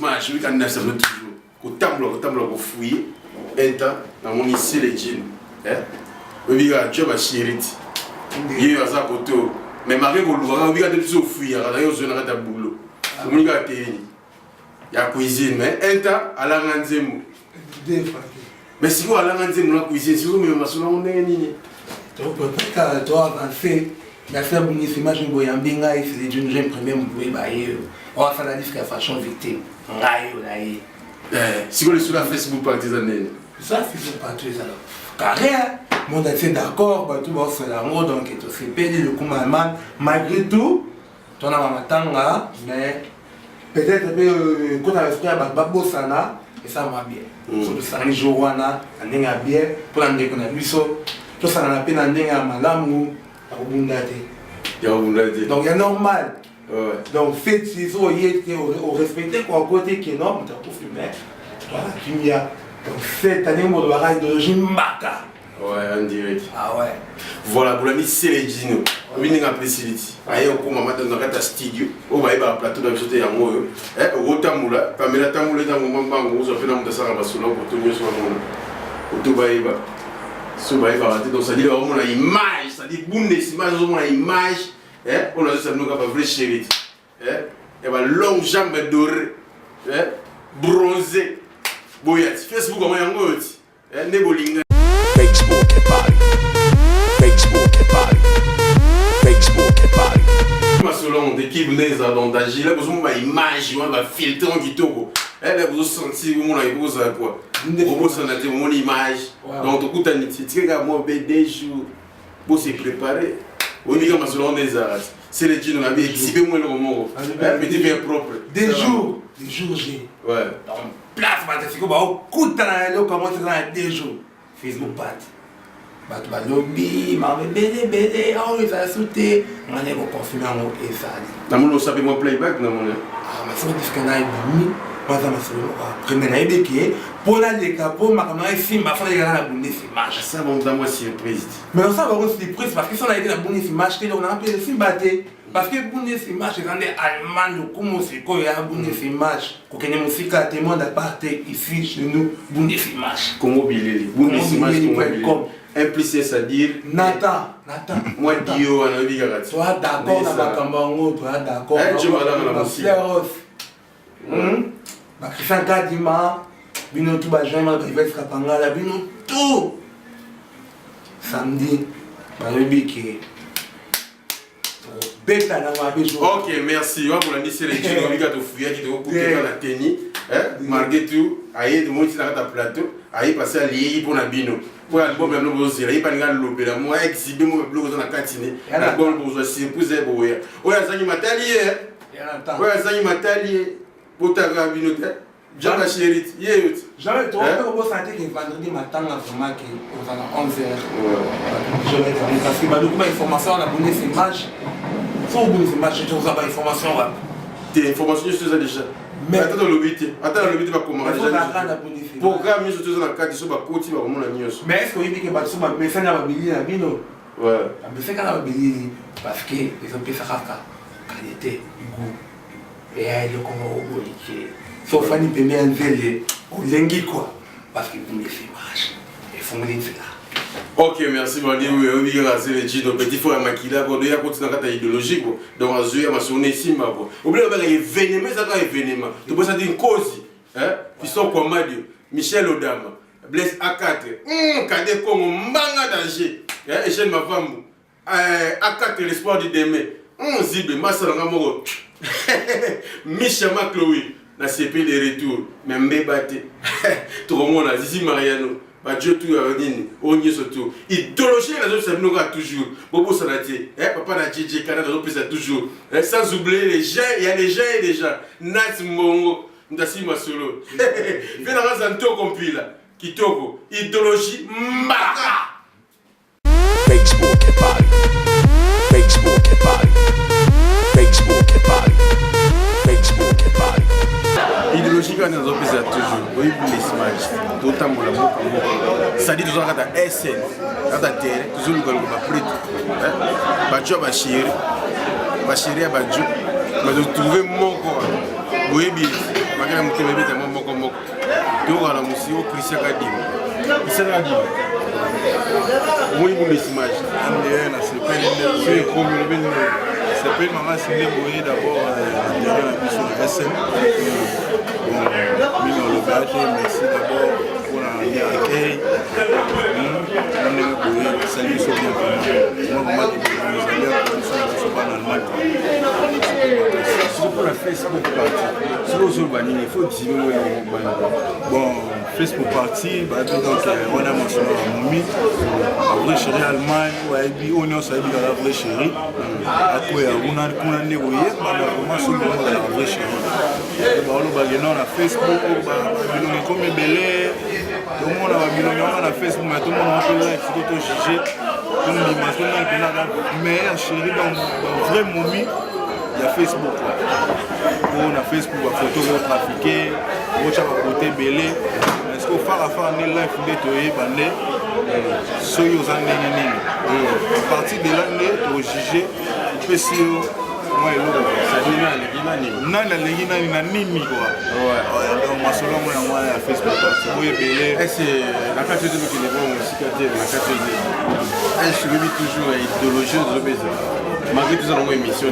images, oui, quand on a ça toujours. Au tableau, au fouiller, un temps, dans mon ici les jeans. Oui, tu as chérie. Il y a ça côté. Mais Marie, vous avez des fouiller, vous avez un boulot. Vous avez il y a cuisine, mais un temps, à la ranzemo. Mais si vous allez à la ranzemo, la cuisine, si vous me dites, on est ni. Donc, peut-être que toi, avancé, la faire une image, je vais bien, c'est des jeunes premiers, vous pouvez bailler. On va faire la différence façon victime. Si vous êtes sur la Facebook, par exemple, ça, c'est pas très alors. Carré, mon est d'accord, tout va faire la mode, donc il se paye le commandement. Malgré tout, tu as un tanga, mais peut-être que quand tu as fait un babosana, et ça va bien. Sur le sang, les jours, on a bien, pour l'année qu'on a vu ça, tout ça, on a peine à malamu, à Obundate. Donc, il est normal. Donc, faites si vous respectez quoi côté qui est énorme, tu as tout fumé. Voilà, tu y a. Donc, cette année, on doit avoir de Jimbaka. Ouais, en direct. Ah ouais. Voilà, pour la mise, c'est les dîners. On vient de facilité. Aïe, on commence à dans un studio. On va aller à plateau de jeter un mot. Au tamoula, Pamela Tamoula, dans mon maman, on a fait un peu de ça à Bassoula pour tout le monde sur le monde. Au Tobaïba. Ce baïba, donc ça dit, on a une image, ça dit, boum, des images, on a une image. On a dit, ça nous a pas vrai chérie. Et va longue jambe dorée, bronzée. Boyat, Facebook, on a un mot. Nebolinga. Facebook est parti. Facebook est parti. Facebook est parti. Selon des qui venaient d'agir, là, vous avez une image, on va filtrer en guitare. Elle vous senti, vous avez posé quoi? Vous avez mon image. Donc, tout le monde dit, tu regardes moi, des jours, vous s'est préparé. Oui, mais selon des arts, c'est les gens qui ont exhibé moins le moment. Mais tu bien propre. Des jours, j'ai. Ouais. Place, c'est comme au coup de temps, comment tu as des jours. Facebook bat. Bat lobby, ma bébé, oh, il va sauter. On est au confinement et ça. Dans mon savez moi playback, non mon. Ah, mais c'est parce qu'on a eu moi ça m'a fait premier idée qui pour la décapo, ma caméra ici, ma femme est là la bonne image. Ça va me moi surprise. Mais on ça va aussi surprise parce que si on a été la bonne image, on a appelé film batté. Parce que bonne image, c'est quand les Allemands, comment c'est quoi, il y a une bonne image. Quand il y a une musique à témoin d'aparté ici chez nous, bonne image. Comment Billy, bonne image, comment implicé, c'est-à-dire. Nathan. Moi, Dio, on a vu que toi d'accord, on a Kambango, toi d'accord. Je vais dans la musique. Christian Kadima, bino tout bajan, Rivet Kapangala, bino tout. Samedi, Barbie ok, merci. On va laisser les gens qui ont fouillé, qui ont coupé dans la tenue. Malgré tout, aïe, de monter dans le plateau, aïe, passer à l'IE pour la bino. Pour l'album, il y a un peu de pas de l'opé. Moi, exhiber mon blog dans la cantine. L'album, pour se poser, pour voir. Oui, ça y est, matalier. Oui, ça y est, matalier. Pour ta rabinote. Jean la chérie. Jamais trop, on peut sentir que vendredi matin, vraiment, qu'on a 11h. Je vais dire, parce que beaucoup d'informations, on a bonne image. Faut bonne image, je trouve ça pas information. Tes informations, je te déjà. Mais attends, le but va commencer. Programme, je te dis dans le cadre de ce côté, va vraiment la mieux. Mais est-ce que vous dites que vous avez besoin de la bino? Ouais. Vous avez besoin de parce que les ont fait ça, qualité, goût. Et il y a des gens sauf Fanny Pémé en veille, ou lengi quoi, parce que vous me faites marche, et vous me dites là. Ok, merci, Mani. Oui, on vient à les gens, donc petit frère Makila, bon, il y a continué dans la idéologie, donc on a joué à ma sonner ici, ma voix. Oubliez pas l'événement, ça va événement. Tu peux ça dire une cause, qui sont comme Madio, Michel Odama, Blaise A4, Kadé Kongo, Mbanga danger, et jeune ma femme, A4 l'espoir du demain, Zibe, Massalanga Moro, Michel Macloui. La CP de retour, mais Mbébate, tout le monde a Zizi Mariano, Dieu tout a dit, on y est surtout. Idéologie, les autres, ça nous a toujours. Bobo Salati, papa n'a dit, Canada, ça toujours. Sans oublier les gens, il y a des gens et des gens. Nat Mongo, Ndassi Masolo. Viens dans un tour compil, qui togo. Idéologie, Mbaka. Facebook est parti. Facebook est parti. Facebook est parti. Facebook est parti. Idéologie quand nous opposons toujours, oui, les images, d'autant pour la boca, ça dit toujours à la SN, à la terre, toujours nous allons appeler tout. Badjo Bachir, Bachir à Badjo, mais de trouver mon corps, oui, bien, bakela mutema beta moko moko donc ala musio Christian Kadima moi pour les images na c'est comme le ben c'est pas maman c'est le d'abord derrière la mission de SM bon le gâteau merci d'abord pour l'accueil on est beau salut so bien moi vraiment nous allons pas dans le mal pour la Facebook party sur le banni il faut dire bon Facebook party donc on a mentionné Moumi la vraie chérie Allemagne on est aussi la vraie chérie après on a négocié vraiment sur la vraie chérie na Facebook bilongi comme belé tout le monde a bilongi na Facebook mais tout le monde a fait like c'est tout jugé tout le monde a meilleure chérie dans vrai Moumi il y a Facebook là on a Facebook la photo trafiqué on a côté belé est-ce que faire un live de bandé soyo za nini à partir de l'année au jugé peut sur moi et l'autre ça dit na nini quoi donc masolo moi à Facebook oui belé c'est la carte de qui est bon aussi la carte de elle suivi toujours idéologie de l'obésité malgré tout ça dans émission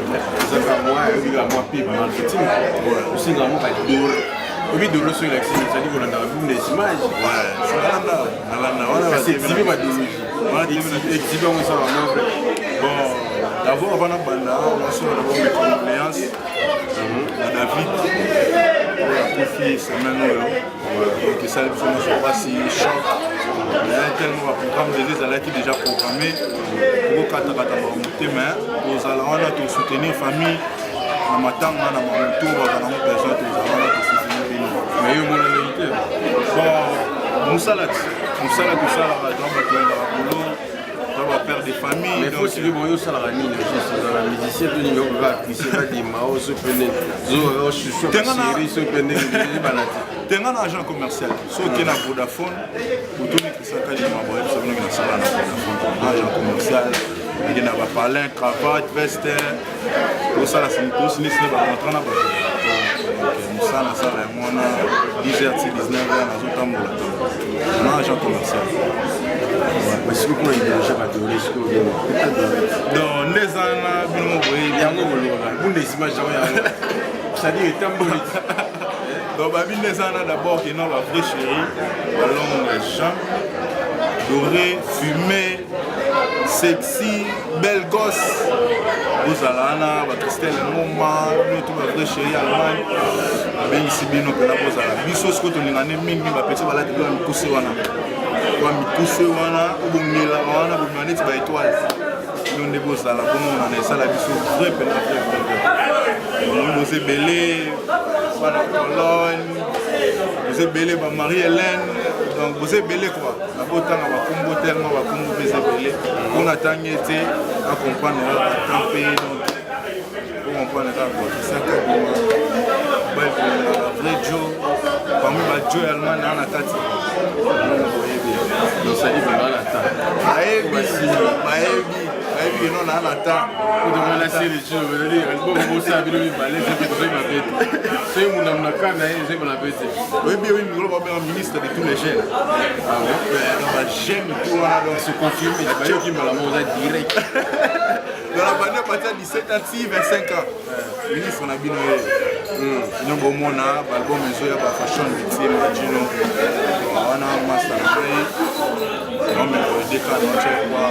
ça va moi pib marketing aussi vraiment pas d'or obi de l'eau sur l'accès ça dit qu'on a dans des images ouais c'est c'est exhibé ma exhibé on ça bon d'abord avant la banda on se retrouve avec une confiance David la fille semaine donc ça ne se pas si choc il y a tellement de programmes déjà programmé pour kataka monter mais aux allons on soutenir famille na matanga na mamutu bakana mo besoin to allons soutenir mais yo mona lalité bon musala tout ça là donc boulot on va faire des familles mais faut suivre bon yo sala ni juste dans la musicien to ningo va Christian di mao so pene zo so série so pene ni balati tenga na agent commercial so qui na Vodafone botoni Christian di mao so na sala na Vodafone agent commercial il y a pas palin cravate veste tout ça là c'est tout ce n'est pas contrat na ba ça na sala mona 10h 19h na zo tambola na agent commercial parce que pour les gens pas de risque donc les ana bino boye yango bolola pour les images ça dit tamboli donc ba bin les ana d'abord qui non la vraie chérie ballon les gens doré fumé sexy belle gosse vous alana ba Christelle Ngoma tout la vraie chérie Allemagne ben ici bino que la boza biso ce que to ngane mingi ba petit balade bino mikuse wana kwa mikuse wana ubungela wana bumane ti ba étoile nous ne boza la bon on a ça la biso vrai pena vrai nous c'est belé voilà Pologne vous êtes belé ba Marie-Hélène donc vous êtes belé quoi la botanga ba kombo tellement ba kombo beza belé on attend été à comprendre la tempé donc on comprend là quoi c'est ça que ba vrai Joe parmi ba Joe allemand na na kati donc ça dit vraiment la Baebi non na na ta on demande la série je veux dire bon bon ça bino mi balé c'est que ma bête c'est mon amna kana c'est mon bête oui nous va bien ministre de tous les jeunes ah ouais on va j'aime tout là donc se confirme il va qui me la mode direct dans la bande à partir de 17 à 25 ans ministre na bino nous bon mona album mezo ya ba fashion victime Gino wana master on me des cas on check quoi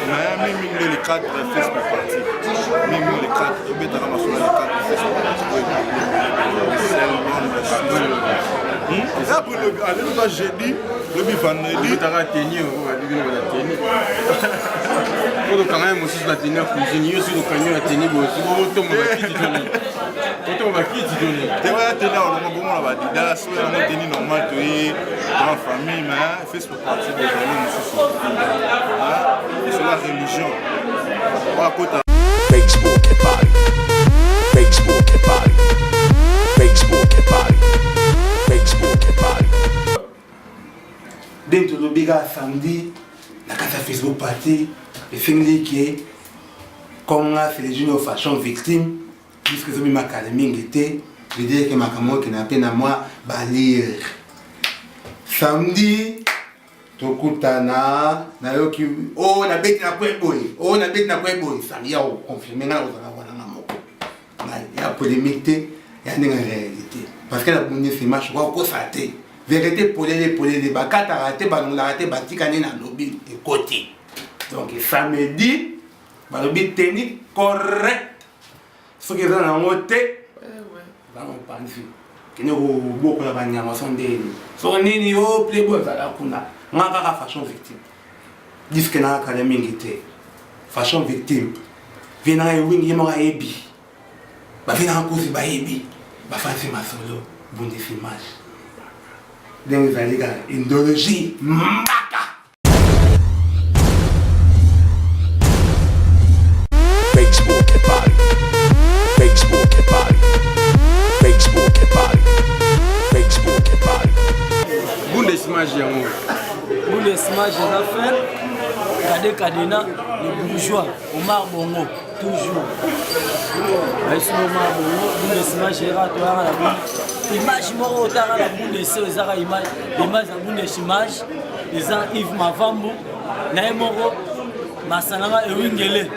mais même les cadres Facebook party même les cadres au bête à ramasser les cadres Facebook c'est après le jeudi le vendredi tu as tenu pour quand même aussi la tenir cuisine aussi le camion a tenu aussi auto qui donne tu vas tenir on bon on va dire dans la soirée on tenir normal tu es dans famille mais Facebook party de c'est la religion Facebook e party Facebook e party Facebook e party Facebook e party dentro do biga samedi na casa Facebook party e fingi que Comme c'est les jeunes fashion victimes, puisque c'est ma académie qui était, je veux dire que ma camarade qui n'a pas à moi, lire. Samedi, tokutana, na yoki, oh na bête na quoi boy, oh na bête na quoi boy, ça y a confirmé na il y a polémique, il y a une réalité. Parce que la Bundesliga, je crois que ça a été. Vérité, pour les bacats, arrêté, on a arrêté, batikane na lobby et côté. Donc samedi, le lobby technique correct. Ce qui est dans la montée, dans mon pensée. Qui n'est beaucoup de banyama sont des. Son nini au playboy à la kuna. Ngaka fashion victime. Disque na académie ngité. Fashion victime. Vina e wing yema ebi. Ba vina cause ba ebi. Ba fancy masolo Bundesliga. Donc vous allez gars, idéologie mbaka. Facebook e pari. Facebook e pari. Facebook e pari. Facebook e pari. Bundesliga yango. Bundesliga j'ai fait. Kade Kadena, le bourgeois, Omar Bongo, toujours. Aïsou Omar Bongo, Bundesliga j'ai raté à la boue. Image moro otara la Bundesliga, les ara image la Bundesliga, les ara Yves Mavambo, Nae Moro, Masanama et Wingele.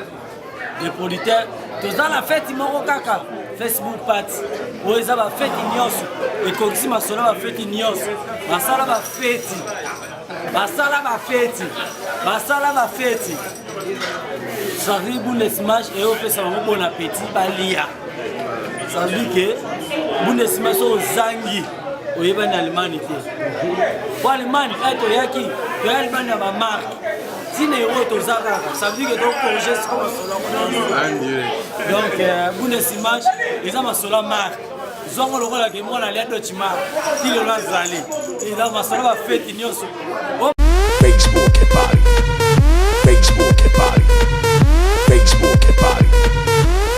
Les producteurs, tous dans la fête, Moro Kaka, Facebook Party, où ils ont la fête ignoce, et Coxi Masola va fête ignoce, Masala va fête. Basala va fête. Basala va fête. Ça veut dire Bundesliga et on fait ça bon appétit balia. Ça veut dire que Bundesliga sont zangi au Yémen Allemagne. Pour l'Allemagne, être yaki, l'Allemagne a ma marque. Si les héros aux Arabes, ça veut dire que donc projet sera solo. Donc Bundesliga, ils ont ma solo marque. Ils ont le rôle de moi dans l'aide de Chima. Ils l'ont zalé. Ils ont ma solo va fête ignoce. Facebook e pari. Facebook e pari. Facebook e pari.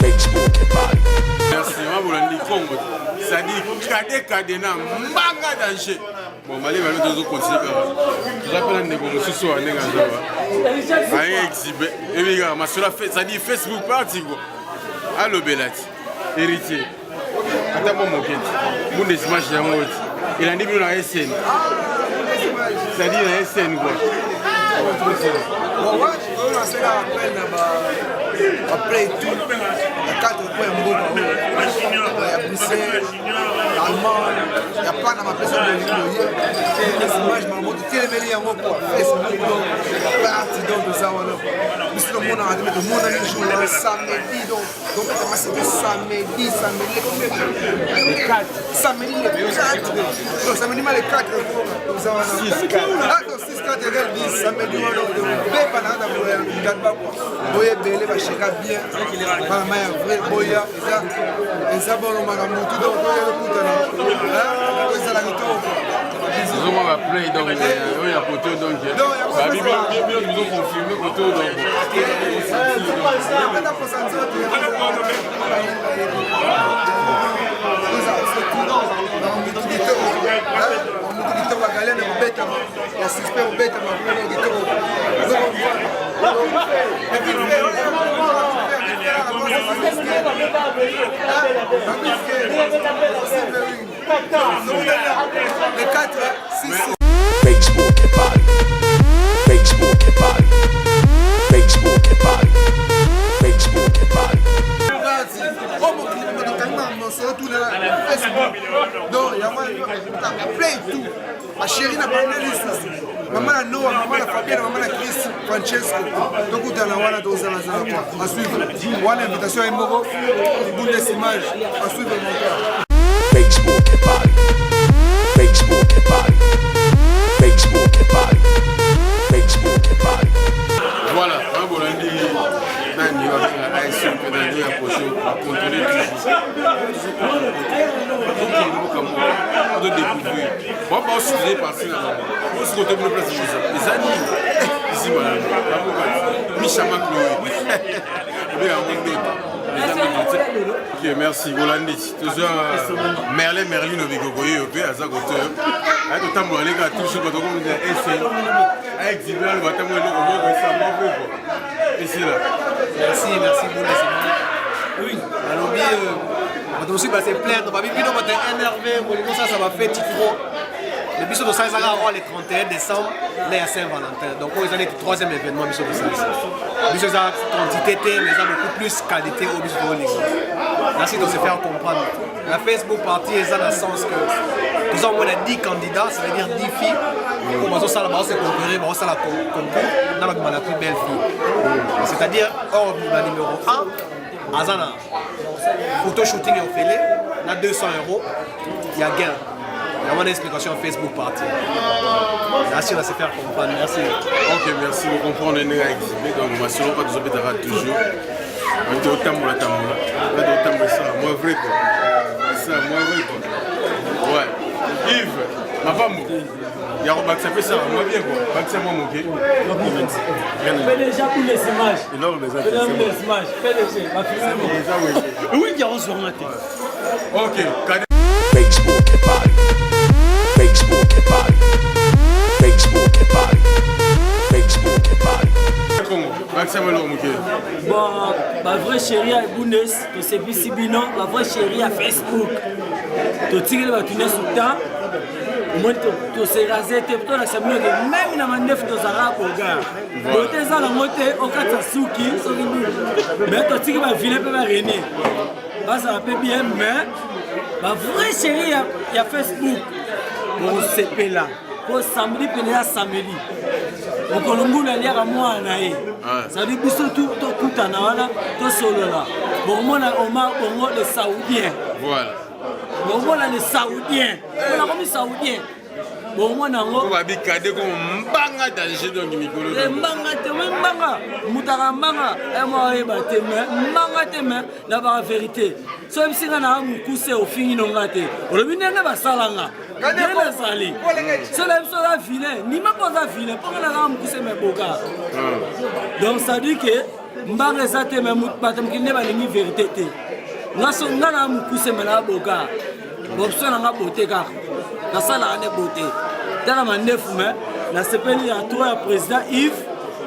Facebook e pari. Merci, ma bolandi Congo. Ça dit Kade Kadena mbanga danger. Bon, malé malé dozo continuer. Je rappelle un négo ce soir nenga zawa. Aïe exhibé. Et les gars, ma cela fait ça dit Facebook party go. Allo Belati. Héritier. Attends mon moquette. Bundesliga yango. Il a dit bien na SN. Ça dit la SN quoi. Ouais, on a fait l'appel après tout, il y a 4 points en Boba, il y a Bruxelles, l'Allemagne, il y a pas dans ma personne de l'Église. Les images m'ont montré quel est le meilleur mot pour Facebook, parti de ça. Mais le monde a dit, le monde a dit, je joue samedi, donc c'est samedi, les 4. Samedi, les 4. Donc samedi, les 4. 6-4 égale 10, samedi, boye belé va chéra bien para maya vrai boya eza bon makambo tout donc boya le kutana hein eza la kitoko ils ont ma play donc il y a photo donc ba bibi nous ont confirmé photo donc la suspect au bête les 4, 6, Facebook e pari. Facebook e pari. Facebook e pari. Facebook e pari. non, il y a plein de tout. Ma chérie n'a pas de maman la Noah, maman la Fabienne, maman la Chris, Francesco. Donc, on a la dose à suivre. One invitation à Moro, Bundesliga, à suivre le montage. Facebook e pari. Facebook e pari. Facebook e pari. Facebook e pari. Voilà, un bolandi Nani va à ASM que Nani a posé à contrôler tout de découvrir. On va pas aussi les passer là. On se retrouve le place de Joseph. Les amis, ici voilà, Michama Chloé. Il y a un d'autres. Ok, merci Bolandi. Toujours Merlin Obigogoye au pays à Zagoteur. Avec le tambour, les gars, toujours quand on dit SN. Avec Zibla, le bâtiment, le robot, ça m'a fait. apprécié là. Merci beaucoup. Oui, alors bien, aussi c'est plaindre, on va énervé, ça m'a fait petit trop. Le biso de ça, ça va avoir le 31 décembre, là il y a Saint-Valentin. Donc on est allé au 3e événement biso de ça. Biso de ça, quantité, mais ça beaucoup plus qualité au biso de l'église. Merci de se faire comprendre. La Facebook party est dans le sens que nous avons 10 candidats, c'est-à-dire 10 filles. On va ça là-bas, c'est concourir, on va ça la concours, la plus belle fille. C'est-à-dire, hors du numéro 1, Azana, photo shooting et fait, on a 200 €, il y a gain. Il y a une explication Facebook party. Merci, on va se faire comprendre. Merci. Ok, merci. Vous comprenez, on est exhibé. Donc, moi, si on va nous toujours. On est au tambour, on est au tambour, ça, moi vrai quoi. Ça, moi vrai quoi. Ouais. Yves, ma femme, il y a un bac, ça fait ça, moi bien quoi. Bac, c'est moi, ok. Fais déjà pour les images. Non, mais ça fais les images. Fais déjà. Ma fille, oui, il y a un sur la tête. Ok. Facebook et Paris. Facebook et Paris. Facebook et Paris. Facebook et Paris. Bon, ma vraie chérie à Bundes, que c'est Bissibino, ma vraie chérie à Facebook. Tu tires le bâtonnet sous le temps, au moins tu sais raser, tu es là, même dans ma neuf de Zara au gars. Tu es dans la montée, au cas de Souki, mais tu tires ma ville, peut m'arrêter. Ça va pas bien, mais ma vraie chérie à Facebook, on s'est fait là. Pour samedi, puis là, samedi. Au Colombo, il y a moi, ça dit que tout en a, tout solo là. Bon, moi, on a les Saoudiens. Voilà. Bon, moi, les Saoudiens. On a comme les Saoudiens. Bon, moi, on va dire que on banga danger dans le micro. Mbanga, Moutarambanga, et moi, Mbanga Teme, la vérité. Sauf si on a un coup, c'est au fin, on a été. On a vu un salanga. C'est la vilain, ni ma pas la vilain, pour la rame pousser mes boca. Donc ça dit que Mbanga Zate me moutpatam qui n'est pas la vérité. Nous sommes dans la pousser mes boca. Bobson en a beauté car la salle a des beautés. Dans la manif, la CPL a trouvé le président Yves,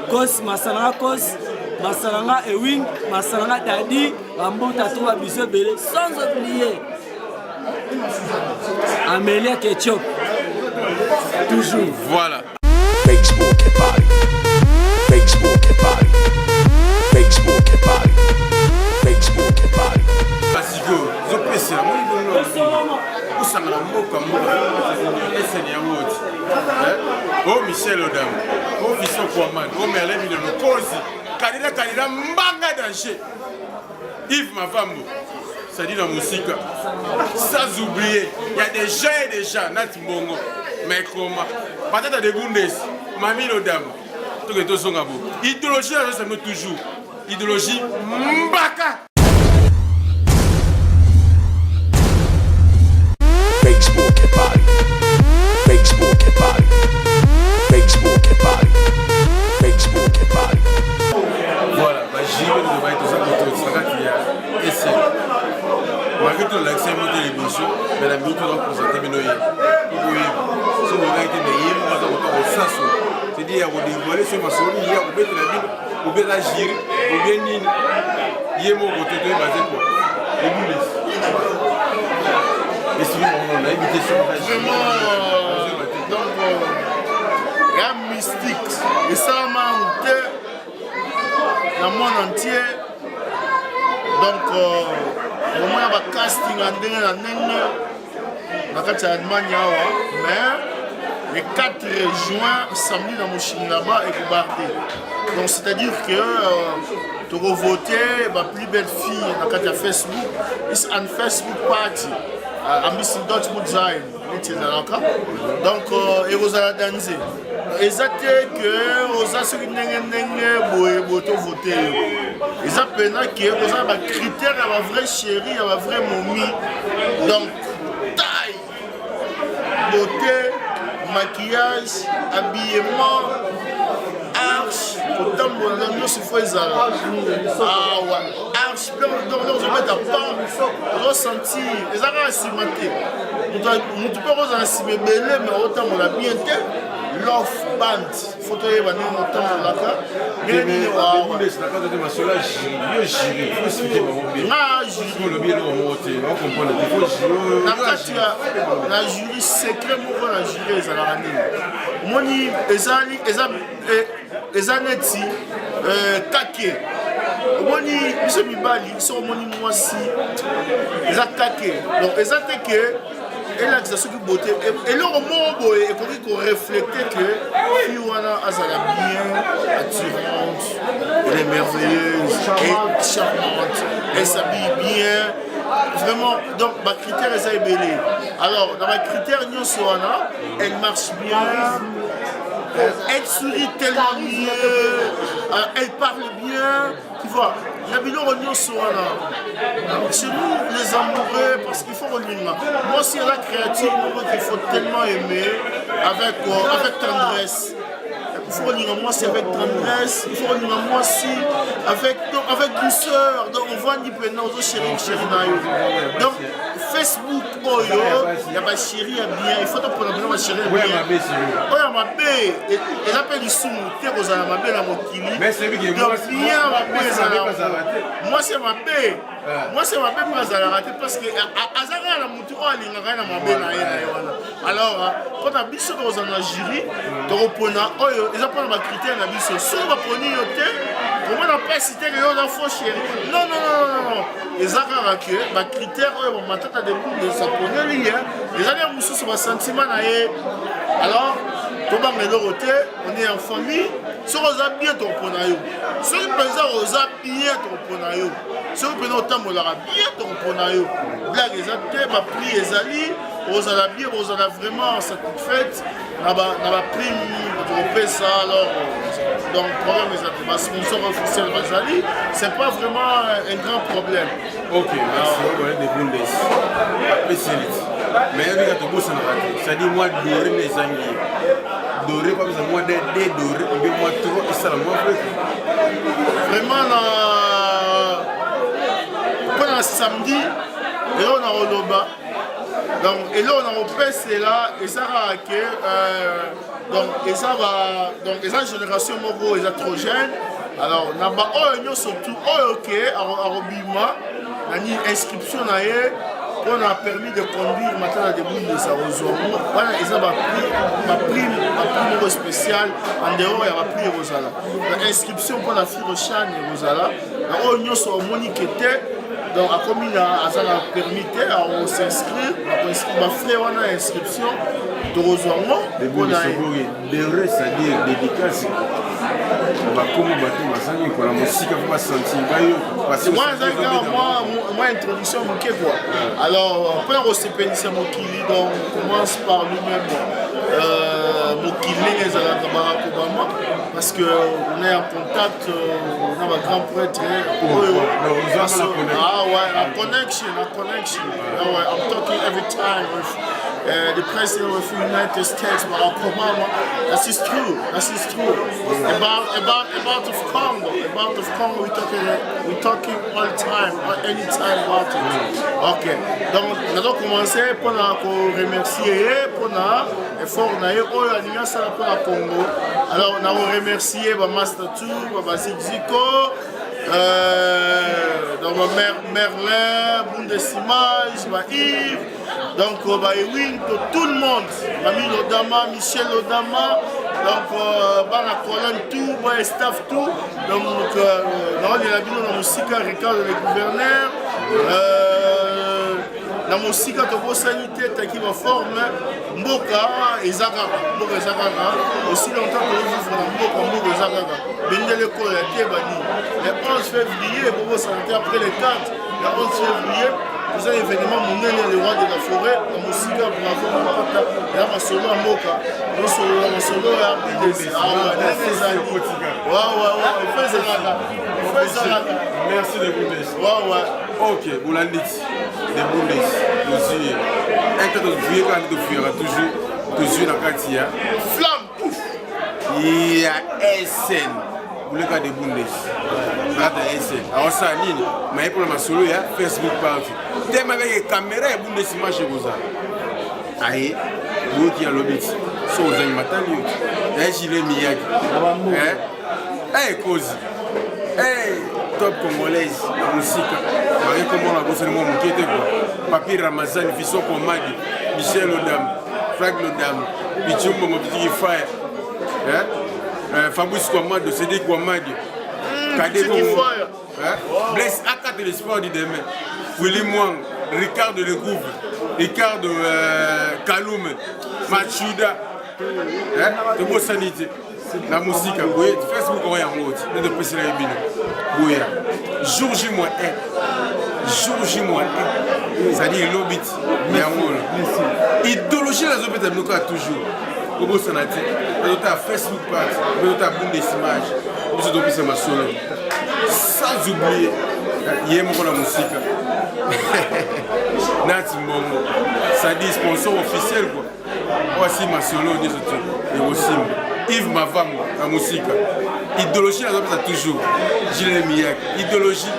Kos Massalanga Kos, Massalanga Ewing, Massalanga Dadi, Rambo Tatou Abusé Belé, sans oublier Amélia Ketchup. Toujours. Voilà. Facebook et Paris. Facebook et Paris. Facebook et Paris. Facebook et Paris. Basigo, zo pesa moi non. Usanga mboka mboka. Esenya woti. Oh Michel Odam. Oh Vincent Kouaman. Oh Merlin Milano Kozi. Kanida mbanga danger. Yves Mavambo. Ça dit la musique. Sans oublier, il y a des gens et des gens, Nat Mbongo, mais comment? Peut-être des Bundes, Mamie Lodam, tout le temps son abou. Idéologie, ça nous toujours. Idéologie, Mbaka. Facebook et Paris. Facebook et Paris. Facebook et Paris. Facebook et Paris. Voilà, j'ai eu de tout ça pour tout ça qui a essayé. Malgré tout l'accès à l'émission, mais la minute doit présenter mes noyés. Oui, si vous avez été meilleur, vous avez encore au sens. C'est-à-dire, vous dévoilez sur ma souris, il y a vous mettez la Bible, vous mettez la gire, vous mettez Nine. Il y a mon côté de basé quoi. Les boules. Et si on a évité sur la gire. Donc, il y a un mystique. Et ça m'a monté dans le monde entier. Donc, au moins, il y a un casting en Allemagne, mais le 4 juin, samedi, dans mon Chimnaba et Koubarté. Donc, c'est-à-dire que tu vas voter la plus belle fille dans le Facebook. C'est un Facebook party. À Miss Dortmund Zayn. Donc, il vous a dansé. Exactement que vous avez voté. Ils appellent que vous avez un critère à la vraie chérie, à la vraie momie. Donc, taille, beauté, maquillage, habillement, arche, autant de nous se fait ah ouais, arche, donc on se met à part, ressentir, les arts assimatés. Nous pouvons assimer belé, mais autant on a bien été. love band photo ye bani motambolaka ndenge na jury secret moko na jury ezalaka nini omoni eza neti kake omoni biso mibali so omoni mwasi eza kake donc eza te ke elakisa soki bote eloko moko boye ekoki koreflecte ke fille wana azala bien attirante elle est merveilleuse et charmante elle s'habille bien vraiment donc bacritère eza ebele alors dans bacritère nyonso wana elle marche bien elle sourit tellement mieux elle parle bien tu vois la biloko nyonso wana chez nous les amoureux parce qu'il faut relinga moi aussi la créative qu'il faut tellement aimer avec tendresse il faut relinga moi c'est avec tendresse il faut relinga moi aussi avec douceur donc on voit ni pena aux chéri na donc Facebook oyo ya ba chéri ya bien il faut te prendre bien ma chéri bien oyo mabe et appelle lisumu te kozala mabe na mokili mais c'est lui qui est bien mabe moi c'est mabe moi c'est mabe pour azala raté parce que azaka na mutu oyo alingaka na mabe na ye wana alors quand na biso kozana jury to repona oyo eza pas ba critère na biso so ba poni yo te comment on peut citer que yo na faux chéri non ezaka que ba critère oyo ba matata de bout de sa poni li les années mususu ba sentiment na ye alors to ba ngelo te on est en famille so oza bien to pona yo so pensa oza bien to pona yo so pena otambolaka bien to pona yo blague eza te ba prix ezali ozala bien ozala vraiment satisfaite na ba prime to ça alors donc problème est ma sponsor officiel Bazali c'est pas vraiment un grand problème. Ok, merci. On va des bonnes spécialistes. Mais il y a des choses ça dit moi doré les amis. Doré pas besoin moi des doré ou bien moi trop et ça moi vraiment pendant samedi et on a Oloba donc et là on a repéré là et ça a que donc les génération moko ils sont trop jeunes alors naba oyo surtout OK à Robima nani inscription na ye on a permis de conduire maintenant des boules de Sarozo voilà ils ont ma prime spéciale en dehors il y a ma prime Rosala l'inscription pour la fille Rochan et Rosala oyo so monique était donc à comme il a permis à s'inscrire ma frère on a inscription de Rosoirement on a des vrais c'est-à-dire dédicace moi introduction alors après on se pénisse Mokili donc on commence par lui-même Mokili et Barack Obama parce que on est en contact on a un grand prêtre a connection I'm talking every time with the president of the United States Barack Obama that is true about of Congo we talking all the time any time about it ok donc nous allons commencer pour remercier pour effort na oyo alinga sala pour la Congo alors on a remercier ba Master Tour ba Ziko donc ma mère Merlin Bundesimage ba Yves donc ba Ewing tout le monde Mami Lodama Michel Lodama donc bana colonne tout ba staff tout donc dans les labino na musika Ricardo le gouverneur na musika to sanité qui va forme mboka ezaka aussi longtemps que nous vivons dans mboka ezaka bendele ko la tebani le 11 février pour santé après le 4 le 11 février vous avez événement monene le roi de la forêt na musika bravo papa ya masolo mboka no solo ya bidesi merci de vous ok Boulandit de Bundes aussi un peu de vieux quand de fuir toujours la quartier flamme pouf il y a SN pour le cas de Bundes rata SN alors ça ligne mais pour le solo il y a Facebook partout thème avec caméra et Bundes image comme ça aïe vous qui a l'obit so ozangi matali yo Gilles Miyaki Kozi top congolaise la musique baye komona bosani mo mokete quoi Papi Ramazani Fiso Komadi Michel Odam Frank Lodam Bichumbo Mopiti Fire Fabrice Kwamadi Cédric Kwamadi Kade Kongo Blaise Akat de l'espoir du demain Willy Mwang Ricardo de Gouve Ricardo Kaloum Machuda de Bossanité la musique Facebook on y a mot de passer la bino boya jour J moins 1 ça dit l'obit mais on idéologie la zopeta nous toujours au Bossanité notre Facebook page notre Bundesmage nous devons passer ma solo sans oublier yemo la musique Nati Mbongo ça dit sponsor officiel quoi voici ma solo des autres et aussi Yves Mavambo, la musique. Idéologie, la toujours. Gilles Miyaki. Idéologie.